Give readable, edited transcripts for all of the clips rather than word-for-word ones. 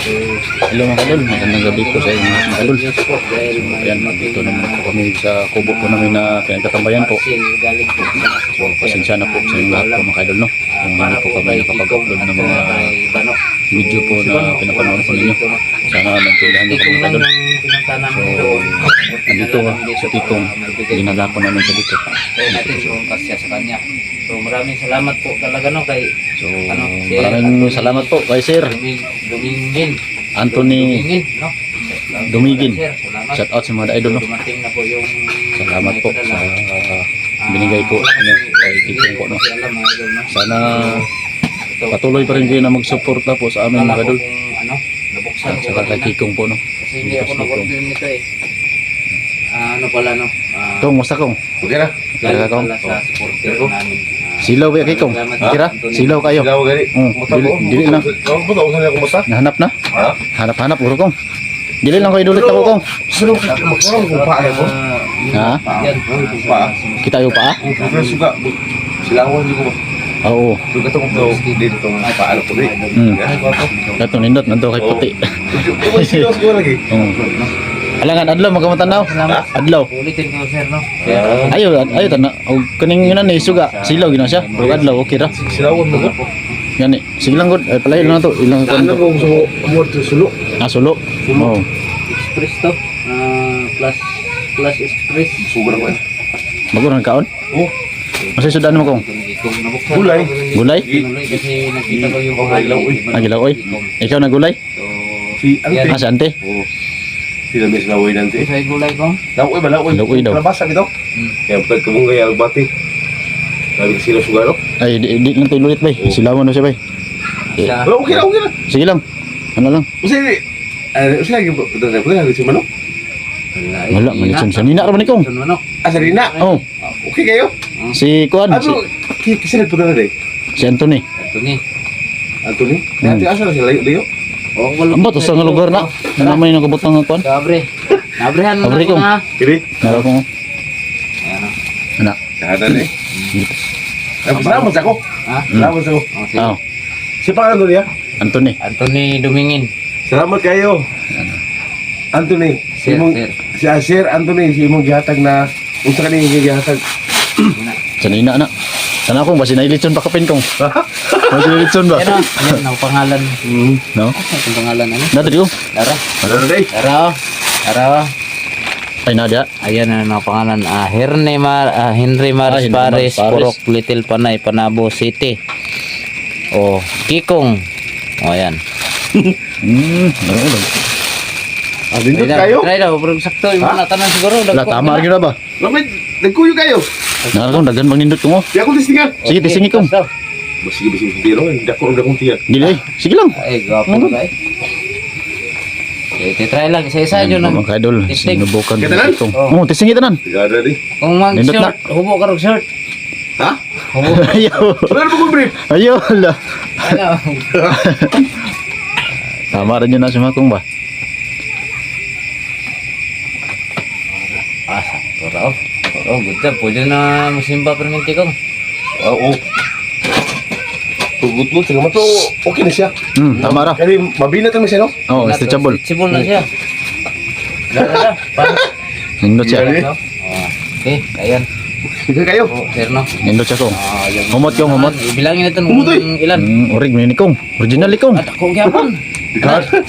Hello mga kadol, magandang gabi po sa inyo mga kadol. So ayan, dito naman po kami sa kubo po namin na pinagtatambayan po. So pasensya na po sa inyo lahat po mga kadol, no? Kung hindi po kami nakapag-upload ng mga video po na pinapanood po ninyo. Sana naintindihan niyo po mga kadol. So nandito sa Kikong, ginala po namin sa dito. So maraming salamat po talaga no kay So maraming salamat po kay Sir Dumingin Anthony no. Dumigin. Sir, salamat. Shout out sa mga idol, no? Dumating na po yung Salamat po sa binigay po niyo kay Kikong po, no? Sana patuloy pa rin kayo na magsuporta po sa amin mga idol. Ano, nabuksan ko Sa kay Kikong po, no? kasi hindi ako nag-order nito eh. Ano pala no? Kong, musta Kong? Okay na. Kaya Kong? Pala sa supporter namin. Silaw ba Kikong? Tira? Silaw kayo? Silaw gani. Dili lang. Ako ba usan ako musta? Nahanap na? Ha? Hanap-hanap uro Kong. Dili lang kayo dulit ako Kong. Sino magkaroon kung paa ko? Ha? Yan. Kung paa. Kita yung paa? Kung suga. Silangon di ko. Oo. Suga tong dito tong paa ko di. Ito nindot nanto kay puti. May silos ko lagi. Alangan adlaw magkamatan-aw. Adlaw. Ulitin ko sir no. Ayo tana. Og kaning yun ni suga. Silaw gina siya. Pero adlaw okay ra. Silangon mo. Gani. Sige lang gud. Ay palayo lang to. Ilang Ano kon. kung so mo sulo? Sulo. Oh. Express to. Plus express. Suga ko. Bago nang kaon. Oh. Masay sudan mo Kong. Gulay. Gulay? Kasi nakita ko yung Ilaw, uy. Nagilaw oy. Ikaw na gulay? So, Si ante. Si ante. Oh. Sila mes laway nanti. sa gulay ko. Lawoy ba lawoy? Lawoy daw. Labasa bitaw. Kaya pag kabunggay albati. Sabi ko sila suga no? Ay di lang to ilulit bay. Silawan na siya bay. Sa Okay na, okay na. Sige lang. Ano lang. Usa lagi putar ko na si Manok. Wala malitson sa nina ra man Kong. Ano? Sarina. Oh, Okay kayo? si Kuan, Ano? Kasi nagpunta na rin. si Anthony. Ito ni. Anthony? Ate, asa na sila? Layo? Oh, wala. Amba to sa nga lugar na. Namay nang kabot ng Kuan. Kabre. Nabrehan mo Kabre ko. na. Kiri? Nara ko. Ayan. Ana. Kahanan eh. Salamat sa ako. Ha? Salamat sa ako. Oh, sige. Oh, Si pangalan niya? Anthony. Anthony Dumingin. Salamat kayo. Anthony. Si Sir, imong sir. si Sir Anthony, si imong gihatag na unsa kaning gihatag? Sa nina na. Sana akong basi nailitson pa kapin Kong. Basi nailitson ba? Ano? Yan ang pangalan. No? Ang pangalan ano? Dati ko. Dara. Ano na day? Dara. Dara. Ay Nadia. Ayan ang pangalan. Henry Henry Maris Maris Pares, Pares. Purok Little Panay, Panabo City. Oh, Kikong. Oh, ayan. Ano lang. Dindot kayo? Try daw, pero sakto yung mga tanan siguro. Wala tama rin na ba? Lamit, nagkuyo kayo. Nara kong dagan bang nindot ko mo. Di ako listingan. Sige, tisingi Kong. Sige, bising tiro. Dakong tiyan. Dili. Sige lang. Ay, gwapo ba eh. Okay, try lang. Isa-isa yun. Mga kaidol, Tisting. sinubukan ko Katanan? ito. Oo, tisingi tanan. Tigada di. Kung Nindot mag-short, hubo ka rin short. Ha? Hubo. Ayaw. Wala na po kong brief. Ayaw. Ala. Ano? Tama rin yun na sumakong ba? Ah, sakto raw. Oh, good job. Pwede na masimba perminti ko. Oo. Tugot-gut, sige mo to. Okay na siya. Tama ra. Kani, mabinat ang siya, no? Oo, stretchable. Stretchable na siya. Dara. Nindot siya. Dali. Oh, okay, ayan. Sige kayo. Oh, sir no. Nindot siya kong. Ah, yung Humot Kong, humot. Ibilangin natin Humot, kung ilan. Orig, may nikong. Original ikong. At ako gyapon.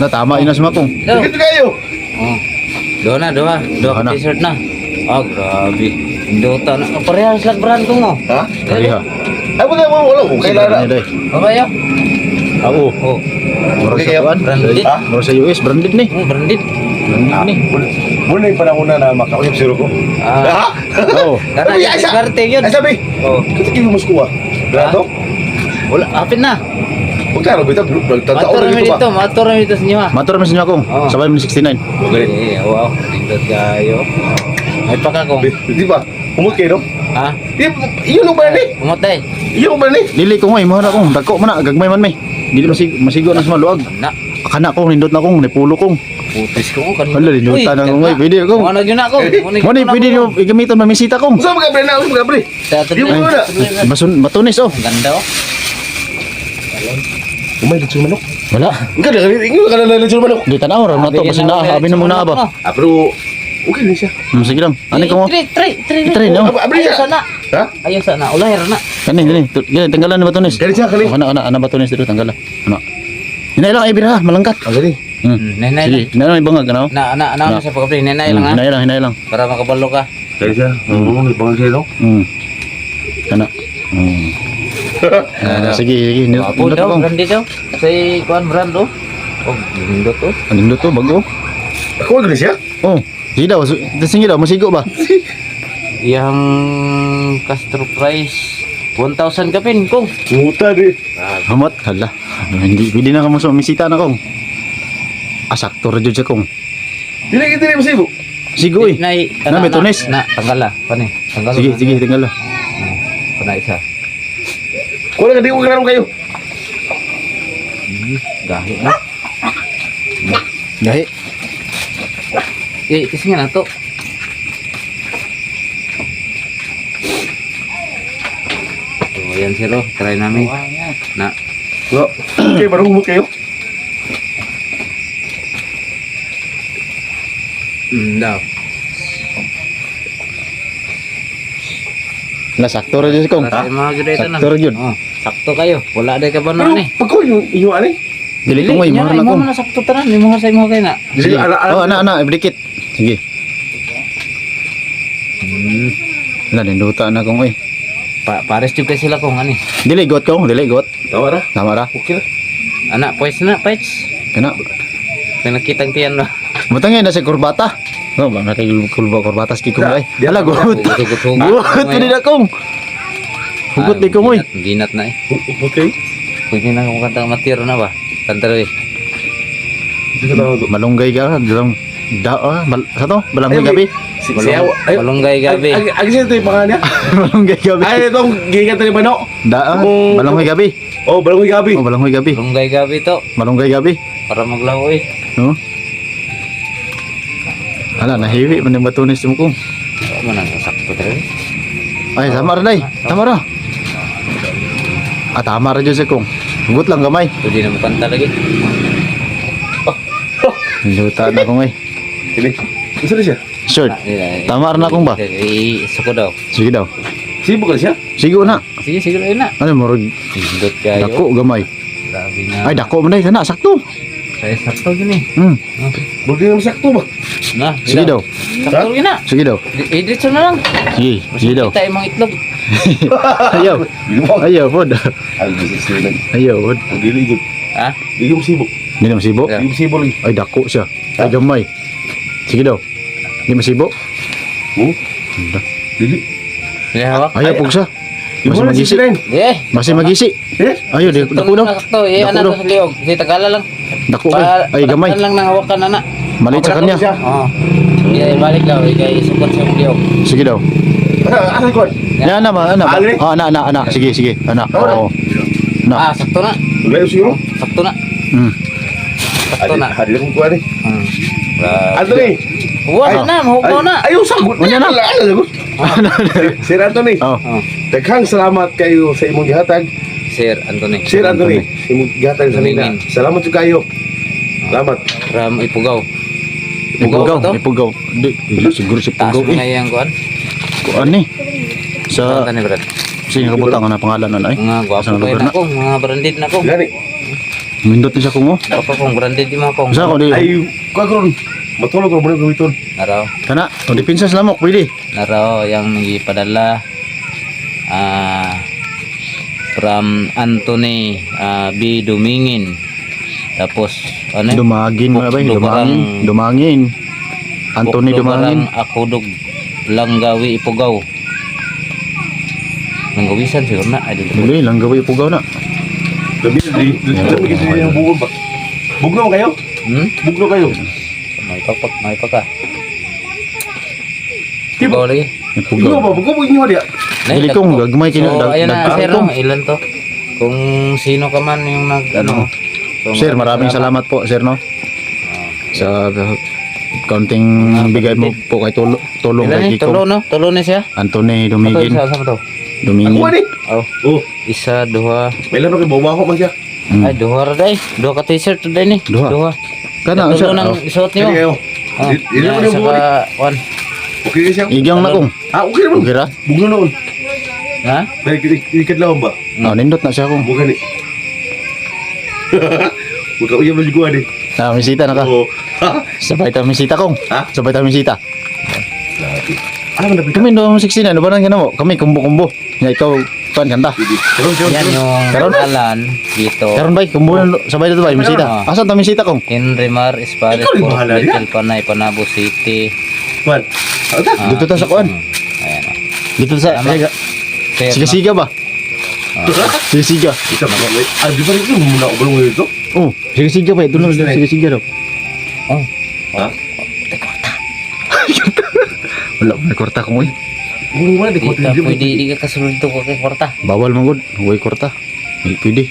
Na tama yun na sumakong. Daw. Sige kayo. Oh. Doon na, doon Doha na. t-shirt na. Ah, grabe. Dota na. Parehas lang brand ko mo. Ha? Kariha. Ay, wala. Okay na. Babayo. Oo. Oh, Mura Okay sa kayo. kuan. branded. Ha? Mura sa US, branded ni. Oh, branded. Branded ni. Muna yung panahon na makauyap siro ko. Ah. Oo. Kana Ay, yung ay, swerte yun. Ay, sabi. Oh. Katikin mo Moscow, Grato? Wala, apit na. Huwag klaro, bita. Tataon Matura na mi dito dito, ba? matura mi dito sa inyo ha. Matura mo sa inyo akong. Oo. Sabay mo ni 69. Okay, wow. Nindot kayo. Ay paka kong. Di ba? Humot kayo, no? Ha? Iyon ang ba ni? Umatay. Iyon ang ba ni? Dili ko ngoy, mahal akong. Dako man na, gagmay man may. Dili masigo na sa maluag. Na. Kana ko, nindot na akong, nipulo kong. Putis ko kanina. Wala, linutan na ngoy. Pwede akong. Ano yun ako? Mo ni pwede niyo igamiton mamisita kong. Saan mga pre na? Saan mga pre? Di mo na. Matunis oh. Ganda oh. Umay, dito manok. Wala. Enggak ada kali ingat kan ada cuma manok. Di tanaw ra na to kasi naahabi na muna ba. Ah, pero okay na siya. Sige lang. Ani ko mo? Try no. Abri Ayaw siya. sana. Ha? Ayaw sana. Ulahir na. Kani. Gani tanggalan na ba tunis? Kani siya kani. Ana ba tunis dito tanggalan. Ano? Hinay lang ibira malangkat. Ah, gani. Nenay Sige, hinay lang ibangag ano? na sa pagkapri. Nenay lang ha. Hinay lang. Para makabalo ka. Kani siya. May pangal siya no. Kana. Sige. Apo Nindot daw, ko. brandi daw. Say kuan brand oh. Oh, nindot oh. Nindot to bago. Ako gani siya. Oh, sige daw. Sige daw, masigo ba? Yang Castro price 1,000 ka pin kung. Muta di. Hamat, hala. Hindi pwede na ka mo sumisita na kong. Asakto ra jud sa kong. Dili kita ni masibo. Sigo eh. Nay, Na, may tunis. Na, tanggala. Pani, tanggala. Sige, tinggal lah. Pana isa. Kuala ka di ko kanaro kayo. Gahi na. Gahi. Kasi nga na to. So, ayan sir oh. Try namin. Na. No. Okay, baru humok kayo. Daw. Lah sakto ra jud sa kong. Para sa mga guday tanan. Sakto ra jud. Oh, sakto kayo. Wala day ka ba Pero ni? pag ko yung ani. Dili ko mo Nya imong na imo kong. na sakto tanan. Imo sa imo kay na. Dili Oh, ana, ibdikit. Sige. Lah ninduta na kong eh. Pares jud kay sila kung ani. Dili got kong, dili got. Tawa ra. Tama ra. Okay lah. Anak pues na pets. Kana. Kaya nakitang tiyan no. Butangin na sa kurbata. Oh, ba na kay kurbata ski kong ay. Hala gut. Gut pwede na kong. Hugot di kong oy. Ginat na eh. Okay. Pwede na kung kantang matiro na ba? Kantaro eh. Hindi ka tawa to. Malunggay ka dalang sa to? Balanghoy gabi. Siya. Ay. Malunggay gabi. Agi siya ito yung pangalan niya. Balanghoy gabi. Ay, itong gigan tayo ba no? Balanghoy gabi. Oh, balanghoy gabi. Oh, balanghoy gabi. Malunggay gabi to. Malunggay gabi. Para maglaho eh. No? Hala, nahiwi man yung batunis mo kong. Ano na sakto talaga. Ay, tama ra day. Tama ra. Tama ra dyan sa kong. Hugot lang gamay. Pwede na makanta lagi. Luta na kong eh. Ini. Isa na siya. Short. Tama ra na kong ba? Isa ko daw. Sige daw. Sibuk ka siya. Sigo na. Sige rin na. Ano mo? Pindot kayo. Dako gamay. Grabe nga. Ay, dako man day. Kana, sakto. Saya sakto gini. Budi naman sakto ba? Nah, Sige daw. sakto gini na. Sige daw. Edit sa na lang. Sige daw. Kita emang itlog. Ayaw. Ayaw, pod. Ay, business na lang. Ayaw, pod. Ang dili yun. Ha? Hindi mo sibuk. Hindi na masibo. Yeah. Hindi mo sibuk lagi. Ay, dako siya. Ay, gamay. Sige daw. Hindi masibo. Oh, dili. Sige hawak. Ayaw, pug siya. Ibu Masih na magisi. sisi Eh. Masih magisi. Eh? Ayaw, dako daw. Sakto. Eh, Dako anak daw. ko sa liog. Si Tagala lang. Dako kay. Ay, gamay. lang nang hawakan anak. Maliit sa kanya. Oo. Iya, balik daw. Ikay sukot sa liog. Sige daw. Ano ko? Ya, ana ba? Ana ba? Ali? Oh, ana. Sige. Ana. Oh, Oo. Na. Sakto na. Layo siguro. Sakto na. Sakto na. Hadi lang ko ani. Anthony. Wala na, mahugaw na. Ayaw sagot. Wala na. Ala sagot. Sir Anthony. Oh. Oh. Daghang salamat kayo sa imong gihatag. Sir Anthony. Sir Anthony, sa imong gihatag sa nila. Tumingin. Salamat jud kayo. Salamat. Ram ipugaw. Ipugaw. ba to? Ipugaw. Di siguro si Taas Pugaw mo eh. ngayon kuan. Kuan ni. Sa Sa ni Brad. sino kabutang na pangalan nun ay? Mga gwapo Sa kayo lugar na ko, mga branded na ko. Gani. Mindot ni siya kung mo. Apa kong branded di mga kong. Sa ko di. Ay, kagron. Matulog ko mo gawiton. Naraw. Kana, o di pinsas lamok pwede. Naraw yang nagipadala from Anthony B. Dumingin. Tapos ano? Dumagin mga bay, Lubarang- dumangin. Anthony Dumangin. Akudog Langgawi Ipugaw. Nanggawisan siguro na. Ay, dito. Dili lang gawin ipugaw na. Labi gid yung bugol ba? Bugno kayo? Bugno kayo. May pa ka. Tipo. Ipugaw lagi. Bugno Ipugaw. ba? Bugno mo inyo dia. Dili kong gagmay kina So, ayan na, sir, dagdag. no? Ilan to? Kung sino ka man yung nag, ano. So, Sir, maraming salamat po, sir no. Sa kaunting bigay mo po kay tulong Ilan kay ni? Tulo, Kiko. no? Tulo ni siya? Anthony Ito, Dumigin. isa, sama to? Ako Dumingin. ani. Oh, Oh, isa, duha. may lang kay bawa ko man siya. Ay, duha ra day. Duha ka t-shirt day ni. Duha. Kana Tulo siya. nang isuot niyo. Kani kayo. Oh, Hindi naman yung buwan. Kwan. Okay kayo siya. Igyang na kong. Okay naman. Okay ra? Bugno noon. Ha? Pero ikadlaw ba? Oh, nindot na siya kong. Bukan ni. Bukan uyab na juga ni. Ah, misita na ka. Oo. Sabay tayo misita kong. Ha? Sabay tayo misita. Ano man dapat? Kami do 16 ano ba nang mo? Kami kumbo-kumbo. Nga ikaw kan kanta. Karon Yan yung Karon? pangalan dito. Karon bay kumbo na sabay dito bay misita. Ah. Asan ta misita kong? Henry Mar Espares Ikaw rin Port bahala Little Panay Panabo City. Man. Ano ta? Dito ta sa kuan. Ayan. Oh. Dito sa Tama. Fair, no? siga-siga ba? Siga-siga. Isa ba? Ah, di ba rin muna ako balong ito? Oh, siga-siga ba? Ito na siga-siga daw. Oh. Ha? Wala may kwarta ko eh. Bulong mo na, di ko Di ka pwede, di ka kasunod to kay kwarta. Bawal man gud. Huwag kwarta. Hindi pwede.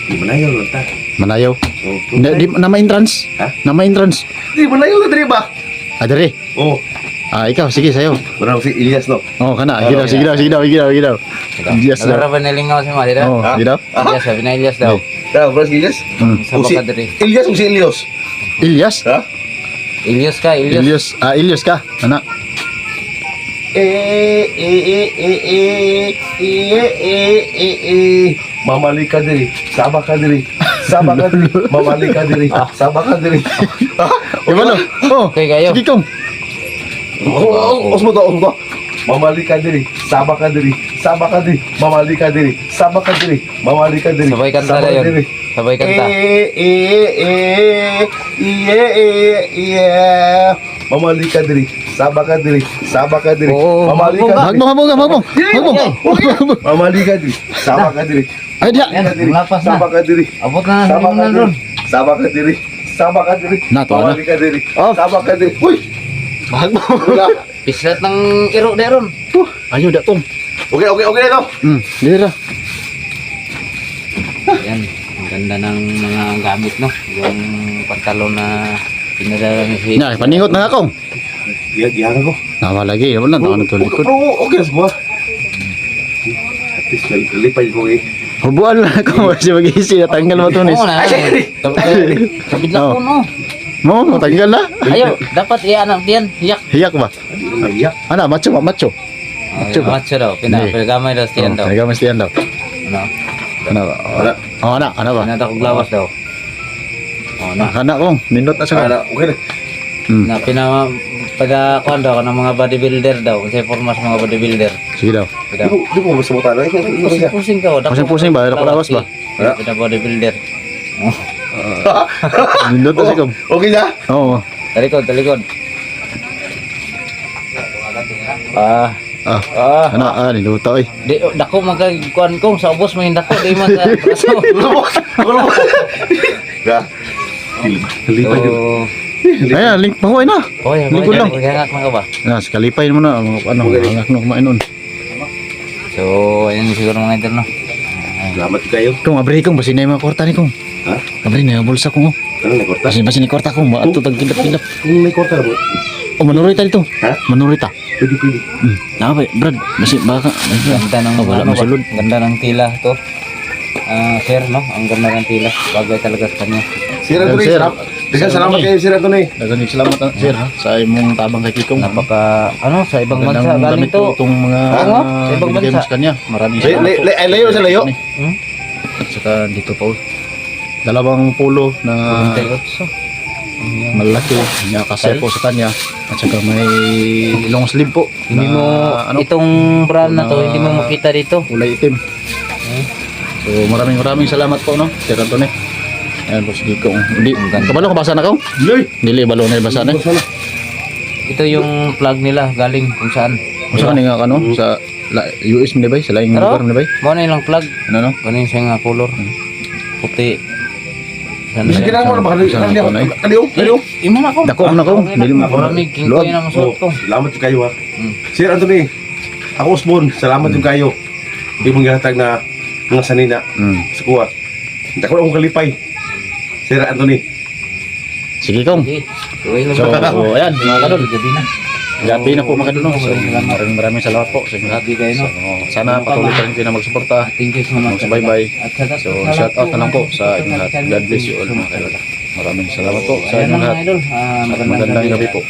Di manayaw lang ta. Manayaw. Oh, Di na ma-entrance. Ha? Na ma-entrance. Di manayaw ka diri ba? Ah, dere. Oh, Ah, ikaw sige sayo. barang si Ilyas no. Oh, kana. Sige daw, sige daw, sige daw, sige daw, sige daw. Yes daw. Nagara ba nilingaw si Mali Oh, na? sige daw. Ilyas, sabi na Ilyas daw. Ka, barang si Ilyas? Hmm. Sa baka diri. Ilyas o si Ilyos? Ilyas. Ha? Ilyas ka, Ilyas. Ilyas. Ah, Ilyas ka. Ana. Mamali ka diri, saba ka diri, saba ka diri, mamali ka diri, saba ka diri. Di ba no? Oh. Okay kayo. Sige kong. Osmo to, osmo to. Mamali ka diri, saba ka diri, saba ka diri, mamali ka diri, saba ka diri, mamali ka diri. Sabay kanta saba na ka yun. diri. Sabay kanta. Mamali ka diri, saba ka diri, saba ka diri, Oo, mamali ka diri. Hagbong. Mamali ka diri, saba ka diri. Ay, diya. Yan, lapas na. Saba ka diri. Abot na, Saba sabi mo ka na diri. ron. Saba ka diri. Saba ka diri. Nato, Mamali ka diri. Oh. Saba ka diri. Uy! Wala. Pislat ng iro de ron. Ayo dak kong. Okay no. Dira. Yan, ang ganda ng mga gamit, no? Yung pantalon na pinadala ni si... Nya, paningot na akong. Giyahan ko. Nawa lagi, wala na ano to likod. Pero okay na semua. At least nalipay ko eh. Hubuan na ako kasi mag-isi na tanggal mo tunis. Oo na. Ay, Kapit lang ko, no? Mo, tanggal na. Ayaw, dapat ianap diyan. Hiyak. Hiyak ba? Iyak. Ana, macho ba, macho. Macho daw. Pinagamay daw siyan daw. Talaga mas tiyan daw. Ano? Ano? Wala. Oh, ana ba? Pinatakog lawas daw. O na. Kana kong, nindot na siya. Ana, okay na. Na pinakuan daw ng mga bodybuilder daw. Kasi forma sa mga bodybuilder. Sige daw. Di mo basta mo talo. Pusing ka. Pusing-pusing ba? Lawas ba? Pina bodybuilder. Nindot na siya kong. Okay na? Oo. Talikod. Ah. Ah, ana, niluto eh. Di, dako magkakuan kong sa ubos may dako. Di man sa braso. Ya. Lipay ko. So, Ayan, link pa ko na. oy, Lingkod lang. Hangak na ka ba? Na, kalipay mo na. Ano, hangak no kumain nun. So, ayun siguro mga interno. Salamat kayo. Kung abri kong, basi na yung mga kwarta ni kong. Ha? Abri na yung bulsa kong. Ano na korta? Basi ni kwarta kong. Ato tag kilap-kilap. Kung may korta mo. Oh, manurita dito. Ha? Manurita. Pwede. Nakapay, Brad. Basi, baka. Ganda ng Wala ano ba? masulod. Ganda ng tila to. Sir, no? Ang ganda ng tila. Bagay talaga sa kanya. Sir Anthony, Sir. salamat kayo Sir Anthony. Dagan salamat sir ha sa imong tabang kay Kikong. Napaka, sa ibang bansa Magandang galing damit po to. itong mga Oo, sa ibang binigay mo bansa. sa kanya. Maraming Layo sa layo. Hmm? At saka dito po. Dalawang pulo na 28. malaki niya kasi po sa kanya. At saka may long sleeve po. Hindi na, mo, itong brand na to, hindi mo makita dito. kulay itim. So maraming salamat po no. Sir Anthony. Ayan po si Kikong. Hindi, kabalo ka basa na ka? Loy. Dili, balo na basa na. Ito yung plug nila galing kung saan. Kung saan nga ano? Sa US mo ba? Sa laing Pero, lugar mo ba? mo na ilang plug. Ano no? Ganun siya nga color. Puti. Saan Sige siya? na mo na baka Saan ako na eh? Kaliw. Imo na ko. Dako na ko. Dili mo Maraming king ko yun ang suot ko. Salamat yung kayo ha. Mm. Sir Anthony, ako Osborne, salamat yung kayo. Hindi mong ginatag na mga sanina sa kuha. Hindi ko akong kalipay. Sir Anthony. Sige Kong. Sige. Tuloy lang So, ba? ayan, mga kadol. Gabi na. gabi na po mga kadol, no? So, maraming salamat po sa inyong lahat. So, sana patuloy pa rin kayo na magsuporta, Thank you so much. magsubaybay. At sa So, shout out na lang po sa inyong lahat. God bless you all mga kadol. Maraming salamat po sa inyong lahat. At magandang gabi po.